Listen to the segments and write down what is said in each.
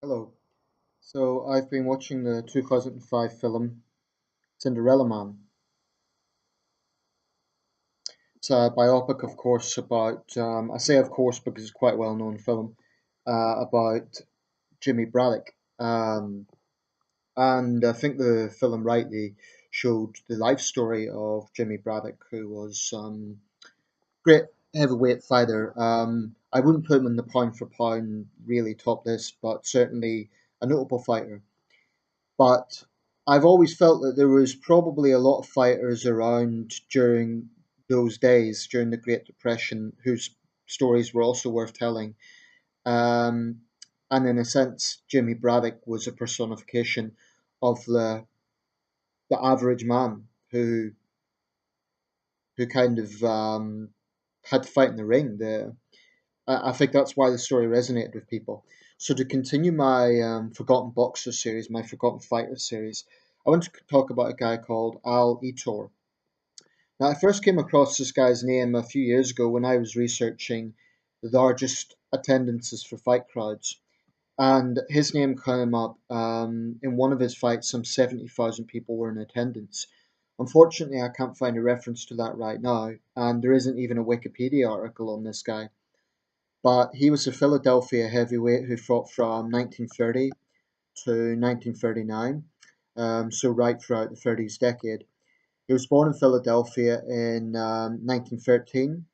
Hello. So I've been watching the 2005 film Cinderella Man. It's a biopic, of course, about, I say of course because it's quite a well-known film, about Jimmy Braddock. And I think the film rightly showed the life story of Jimmy Braddock, who was great heavyweight fighter. I wouldn't put him in the pound for pound really top list, but certainly a notable fighter. But I've always felt that there was probably a lot of fighters around during those days, during the Great Depression, whose stories were also worth telling. Um, and in a sense, Jimmy Braddock was a personification of the average man who kind of had to fight in the ring. I think that's why the story resonated with people. So to continue my Forgotten Boxer series, my Forgotten Fighter series, I want to talk about a guy called Al Ettore. Now, I first came across this guy's name a few years ago when I was researching the largest attendances for fight crowds, and his name came up in one of his fights. Some 70,000 people were in attendance. Unfortunately, I can't find a reference to that right now, and there isn't even a Wikipedia article on this guy. But he was a Philadelphia heavyweight who fought from 1930 to 1939, so right throughout the 30s decade. He was born in Philadelphia in 1913.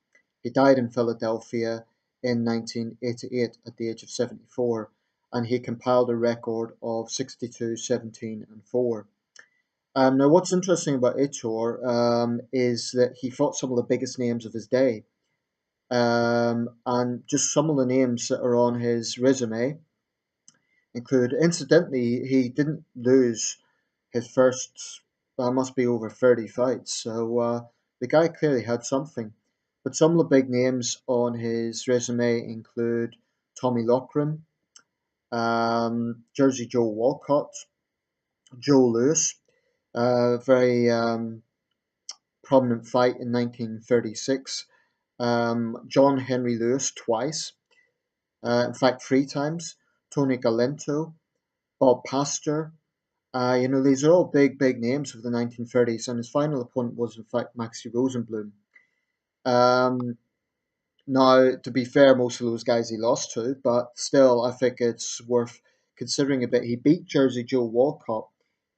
He died in Philadelphia in 1988 at the age of 74, and he compiled a record of 62, 17, and 4. Now, what's interesting about Itor is that he fought some of the biggest names of his day. And just some of the names that are on his resume include, incidentally, he didn't lose his first, must be over 30 fights. So the guy clearly had something. But some of the big names on his resume include Tommy Loughran, Jersey Joe Walcott, Joe Louis, a very prominent fight in 1936, John Henry Lewis twice, in fact, three times, Tony Galento, Bob Pastor. These are all big, big names of the 1930s, and his final opponent was, in fact, Maxie Rosenblum. Um, Now, to be fair, most of those guys he lost to, but still, I think it's worth considering a bit. He beat Jersey Joe Walcott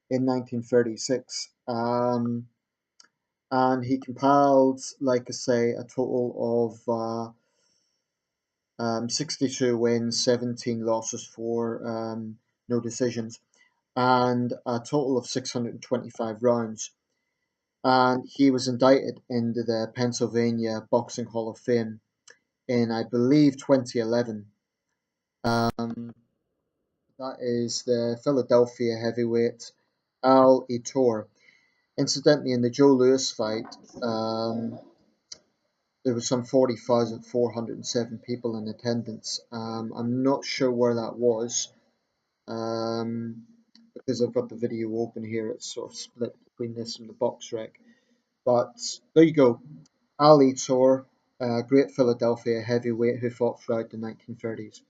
in 1936, and he compiled, like I say, a total of 62 wins, 17 losses, four no decisions, and a total of 625 rounds. And he was indicted into the Pennsylvania Boxing Hall of Fame in, I believe, 2011. Um, that is the Philadelphia heavyweight Al Ettore. Incidentally, in the Joe Louis fight, there was some 40,407 people in attendance. I'm not sure where that was, um, because I've got the video open here. It's sort of split between this and the box rec. But there you go. Ali Tor, a great Philadelphia heavyweight who fought throughout the 1930s.